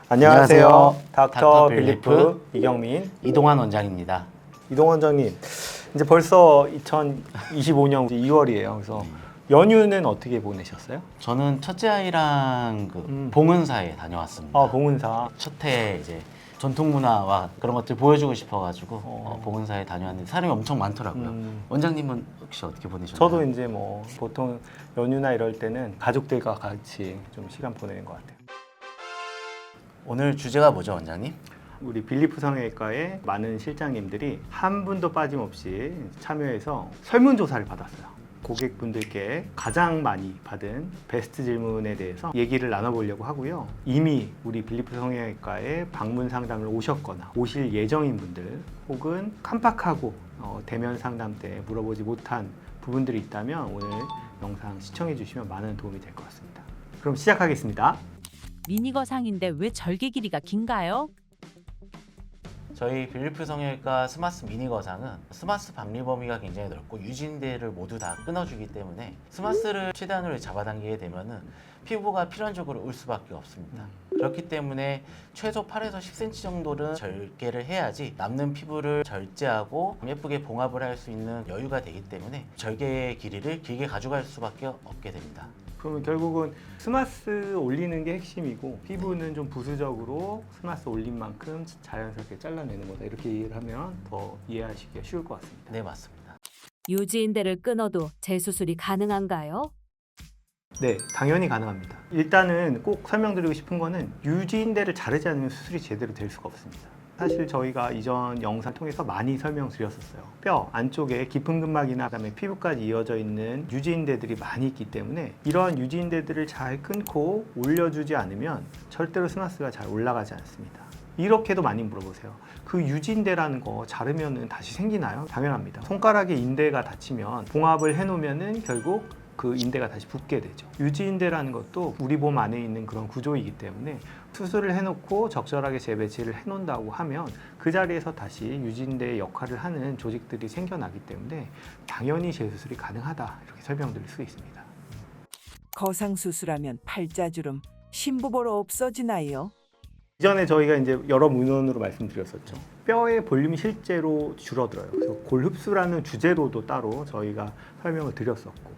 안녕하세요. 닥터 닥터 빌리프 이경민, 이동환 원장입니다. 이동 원장님. 이제 벌써 2025년 2월이에요. 그래서 연휴는 어떻게 보내셨어요? 저는 첫째 아이랑 봉은사에 다녀왔습니다. 아, 봉은사. 첫해 이제 전통 문화와 그런 것들 보여주고 싶어가지고 봉은사에 다녀왔는데 사람이 엄청 많더라고요. 원장님은 혹시 어떻게 보내셨나요? 저도 이제 뭐 보통 연휴나 이럴 때는 가족들과 같이 좀 시간 보내는 것 같아요. 오늘 주제가 뭐죠, 원장님? 우리 빌리프 성형외과의 많은 실장님들이 한 분도 빠짐없이 참여해서 설문조사를 받았어요. 고객분들께 가장 많이 받은 베스트 질문에 대해서 얘기를 나눠보려고 하고요. 이미 우리 빌리프 성형외과에 방문 상담을 오셨거나 오실 예정인 분들 혹은 깜빡하고 대면 상담 때 물어보지 못한 부분들이 있다면 오늘 영상 시청해 주시면 많은 도움이 될 것 같습니다. 그럼 시작하겠습니다. 미니거상인데 왜 절개 길이가 긴가요? 저희 빌리프 성형외과 스마스 미니 거상은 스마스 박리 범위가 굉장히 넓고 유진대를 모두 다 끊어주기 때문에 스마스를 최대한으로 잡아당기게 되면은 피부가 필연적으로 울 수밖에 없습니다. 그렇기 때문에 최소 8에서 10cm 정도는 절개를 해야지 남는 피부를 절제하고 예쁘게 봉합을 할 수 있는 여유가 되기 때문에 절개의 길이를 길게 가져갈 수밖에 없게 됩니다. 그러면 결국은 스마스 올리는 게 핵심이고 피부는 좀 부수적으로 스마스 올린 만큼 자연스럽게 잘라내는 거다, 이렇게 이해를 하면 더 이해하시기가 쉬울 것 같습니다. 네, 맞습니다. 유지인대를 끊어도 재수술이 가능한가요? 네, 당연히 가능합니다. 일단은 꼭 설명드리고 싶은 거는 유지인대를 자르지 않으면 수술이 제대로 될 수가 없습니다. 사실 저희가 이전 영상 통해서 많이 설명드렸었어요. 뼈 안쪽에 깊은 근막이나 그다음에 피부까지 이어져 있는 유지인대들이 많이 있기 때문에 이러한 유지인대들을 잘 끊고 올려주지 않으면 절대로 스마스가 잘 올라가지 않습니다. 이렇게도 많이 물어보세요. 그 유지인대라는 거 자르면은 다시 생기나요? 당연합니다. 손가락에 인대가 다치면 봉합을 해놓으면은 결국 그 인대가 다시 붙게 되죠. 유지인대라는 것도 우리 몸 안에 있는 그런 구조이기 때문에 수술을 해놓고 적절하게 재배치를 해놓는다고 하면 그 자리에서 다시 유지인대의 역할을 하는 조직들이 생겨나기 때문에 당연히 재수술이 가능하다, 이렇게 설명드릴 수 있습니다. 거상수술하면 팔자주름, 심부보로 없어지나요? 이전에 저희가 이제 여러 문헌으로 말씀드렸었죠. 뼈의 볼륨이 실제로 줄어들어요. 그래서 골흡수라는 주제로도 따로 저희가 설명을 드렸었고,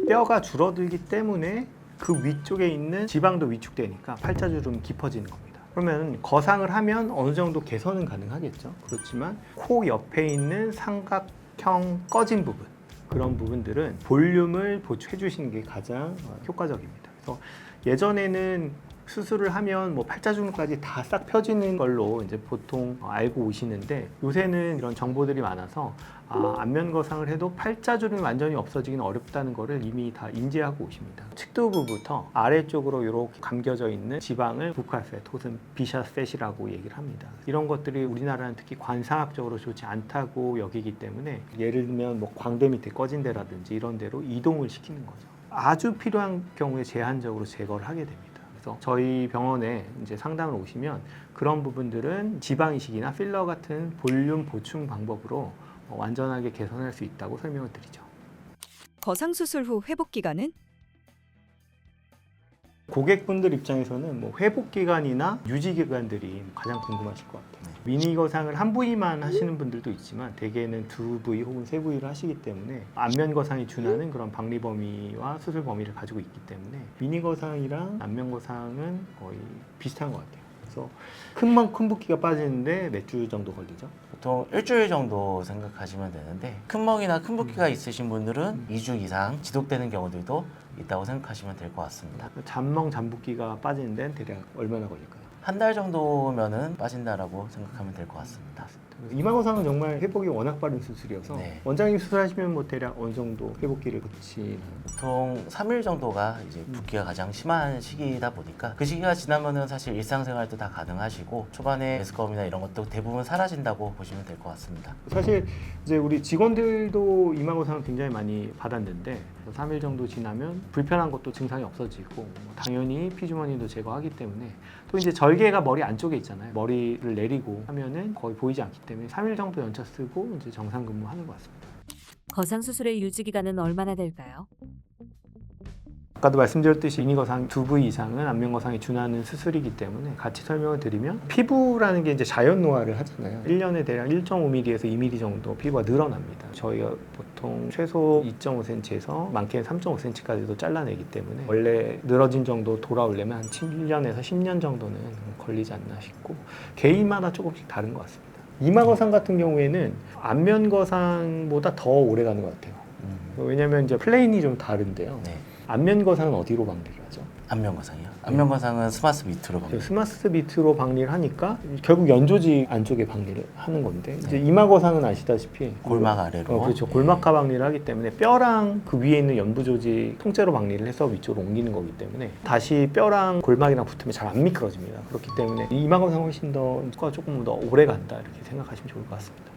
뼈가 줄어들기 때문에 그 위쪽에 있는 지방도 위축되니까 팔자주름이 깊어지는 겁니다. 그러면 거상을 하면 어느 정도 개선은 가능하겠죠. 그렇지만 코 옆에 있는 삼각형 꺼진 부분, 그런 부분들은 볼륨을 보충해 주시는 게 가장 효과적입니다. 그래서 예전에는 수술을 하면 뭐 팔자주름까지 다 싹 펴지는 걸로 이제 보통 알고 오시는데, 요새는 이런 정보들이 많아서 안면 거상을 해도 팔자주름이 완전히 없어지기는 어렵다는 거를 이미 다 인지하고 오십니다. 측두부부터 아래쪽으로 이렇게 감겨져 있는 지방을 부칼팻 혹은 비샤팻이라고 얘기를 합니다. 이런 것들이 우리나라는 특히 관상학적으로 좋지 않다고 여기기 때문에 예를 들면 뭐 광대 밑에 꺼진 데라든지 이런 데로 이동을 시키는 거죠. 아주 필요한 경우에 제한적으로 제거를 하게 됩니다. 그래서 저희 병원에 이제 상담을 오시면 그런 부분들은 지방 이식이나 필러 같은 볼륨 보충 방법으로 완전하게 개선할 수 있다고 설명을 드리죠. 거상수술 후 회복 기간은? 고객분들 입장에서는 뭐 회복 기간이나 유지 기간들이 가장 궁금하실 것 같아요. 미니 거상을 한 부위만 하시는 분들도 있지만 대개는 두 부위 혹은 세 부위를 하시기 때문에 안면 거상이 준하는 그런 박리 범위와 수술 범위를 가지고 있기 때문에 미니 거상이랑 안면 거상은 거의 비슷한 것 같아요. 그래서 큰 붓기가 빠지는데 몇 주 정도 걸리죠? 보통 일주일 정도 생각하시면 되는데 큰 멍이나 큰 붓기가 있으신 분들은 2주 이상 지속되는 경우들도 있다고 생각하시면 될 것 같습니다. 잔멍, 잔붓기가 빠지는 데는 대략 얼마나 걸릴까요? 한 달 정도면은 빠진다라고 생각하면 될 것 같습니다. 이마거상은 정말 회복이 워낙 빠른 수술이어서 네. 원장님 수술하시면 뭐 대략 어느 정도 회복기를 거치나요? 보통 3일 정도가 이제 붓기가 가장 심한 시기이다 보니까 그 시기가 지나면은 사실 일상생활도 다 가능하시고 초반에 메스꺼움이나 이런 것도 대부분 사라진다고 보시면 될 것 같습니다. 사실 이제 우리 직원들도 이마거상을 굉장히 많이 받았는데 3일 정도 지나면 불편한 것도 증상이 없어지고 당연히 피주머니도 제거하기 때문에, 또 이제 절개가 머리 안쪽에 있잖아요. 머리를 내리고 하면은 거의 보이지 않기 때문에 3일 정도 연차 쓰고 이제 정상 근무하는 것 같습니다. 거상수술의 유지기간은 얼마나 될까요? 아까도 말씀드렸듯이 미니거상 두 부위 이상은 안면거상에 준하는 수술이기 때문에 같이 설명을 드리면 피부라는 게 이제 자연 노화를 하잖아요. 1년에 대략 1.5mm에서 2mm 정도 피부가 늘어납니다. 저희가 보통 최소 2.5cm에서 많게는 3.5cm까지도 잘라내기 때문에 원래 늘어진 정도 돌아오려면 한 7년에서 10년 정도는 걸리지 않나 싶고 개인마다 조금씩 다른 것 같습니다. 이마거상 같은 경우에는 안면거상보다 더 오래 가는 것 같아요. 왜냐면 이제 플레인이 좀 다른데요. 네. 안면거상은 어디로 방리를 하죠? 안면거상이요. 안면거상은 스마스 밑으로 그 방리. 스마스 밑으로 방리를 하니까 결국 연조직 안쪽에 방리를 하는 건데 이제 이마거상은 아시다시피 골막 아래로. 그렇죠. 네. 골막하 방리를 하기 때문에 뼈랑 그 위에 있는 연부 조직 통째로 방리를 해서 위쪽으로 옮기는 거기 때문에 다시 뼈랑 골막이랑 붙으면 잘 안 미끄러집니다. 그렇기 때문에 이마거상 훨씬 더 효과가 조금 더 오래 간다 이렇게 생각하시면 좋을 것 같습니다.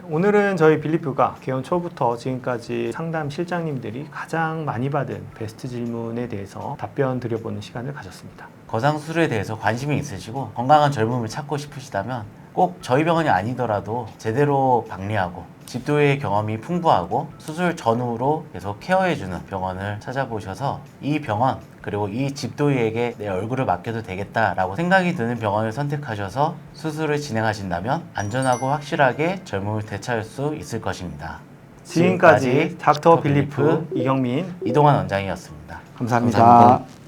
오늘은 저희 빌리프가 개원 초부터 지금까지 상담 실장님들이 가장 많이 받은 베스트 질문에 대해서 답변 드려보는 시간을 가졌습니다. 거상 수술에 대해서 관심이 있으시고 건강한 젊음을 찾고 싶으시다면 꼭 저희 병원이 아니더라도 제대로 방리하고 집도의 경험이 풍부하고 수술 전후로 계속 케어해주는 병원을 찾아보셔서 이 병원 그리고 이 집도의에게 내 얼굴을 맡겨도 되겠다라고 생각이 드는 병원을 선택하셔서 수술을 진행하신다면 안전하고 확실하게 젊음을 되찾을 수 있을 것입니다. 지금까지 닥터 빌리프 이경민 이동환 원장이었습니다. 감사합니다. 감사합니다.